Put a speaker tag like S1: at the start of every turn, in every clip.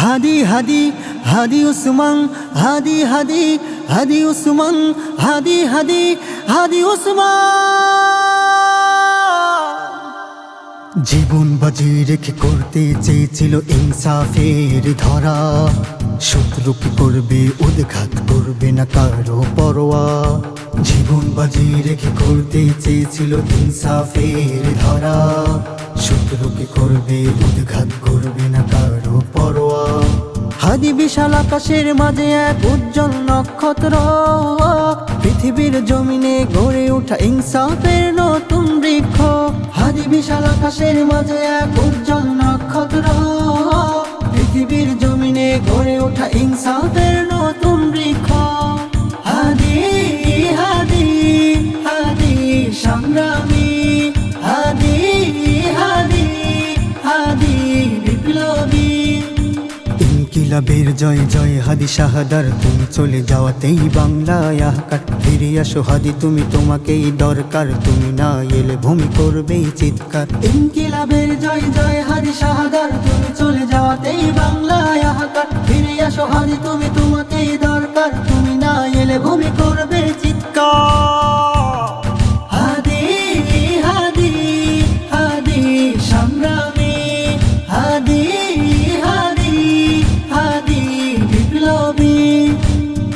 S1: হাদি হাদি হাদি উসমান, হাদি হাদি হাদি উসমান, হাদি হাদি হাদি উসমান। জীবন বাজি রেখে করতে চেয়েছিল ইনসাফের ধরা, শত্রুকে করবে উদ্ঘাত, করবে না কারো পরোয়া। জীবন বাজি রেখে করতে চেয়েছিল ইনসাফের ধরা, শত্রুকে করবে উদ্ঘাত, করবে না কারো পরোয়া। হাদি বিশাল আকাশের মাঝে এক উজ্জ্বল নক্ষত্র, পৃথিবীর জমিনে গড়ে ওঠা ইনসাফের নতুন বৃক্ষ। হাদি বিশাল আকাশের মাঝে এক উজ্জ্বল নক্ষত্র, পৃথিবীর জমিনে গড়ে ওঠা ইনসাফের নতুন বৃক্ষ। হাদি হাদি হাদি সংগ্রামী, হাদি হাদি হাদি বিপ্লবী। ইনকিলাবের জয় জয় হাদি শাহাদার, তুমি চলে যাওয়াতেই বাংলায় হাহাকার। ফিরে আসো হাদি তুমি, তোমাকেই দরকার, তুমি না এলে ভূমি করবেই চিৎকার। ইনকিলাবের জয় জয় হাদি শাহাদার, তুমি চলে যাওয়াতেই বাংলায় হাহাকার। ফিরে আসো হাদি তুমি, তোমাকেই দরকার, তুমি না এলে ভূমি করবে চিৎকার। হাদি হাদি হাদি সংগ্রামী, হাদি হাদি হাদি বিপ্লবী।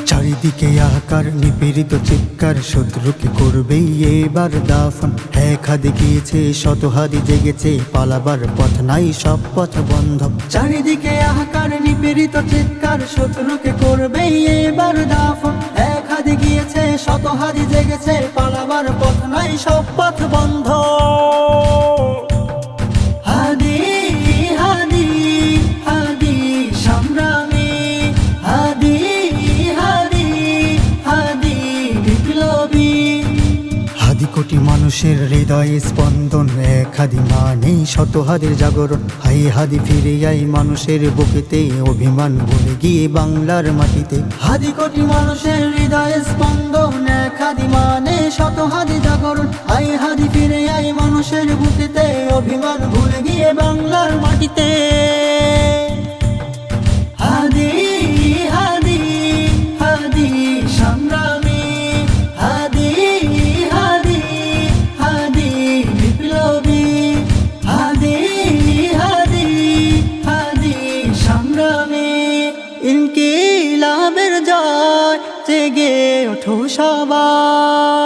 S1: চারিদিকে আকার নিপীড়িত চিৎকার, শত্রুকে করবেই এবার দাফন। এক হাদি গিয়েছে শত হাদি জেগেছে, পালাবার পথ নাই, সব পথ বন্ধ। চারিদিকে আকার নিপীড়িত চিৎকার, শত্রুকে করবেই এবার দাফন। এক হাদি গিয়েছে শত হাদি জেগেছে, পালাবার পথ নাই, সব পথ বন্ধ। হাদি হাদি হাদি সংগ্রামী, হাদি হাদি হাদি বিপ্লবী। হাদি কোটি মানুষের হৃদয়ে স্পন্দন, এক হাদি মানে শত হাদির জাগরণ। হাই হাদি ফিরে আই মানুষের বুকেতে, অভিমান ভুলে গিয়ে বাংলার মাটিতে। হাদি কোটি মানুষের হৃদয়ে স্পন্দন, এক হাদি মানে শত হাদি জাগরণ। হাই হাদি ফিরে আই মানুষের বুকেতে, অভিমান ভুলে গিয়ে বাংলার মাটিতে। হাদি হাদি হাদি সংগ্রামী, হাদি হাদি হাদি বিপ্লবী। হাদি হাদি হাদি সংগ্রামী, ইনকিলাবের জয় জেগে ওঠো সবাই।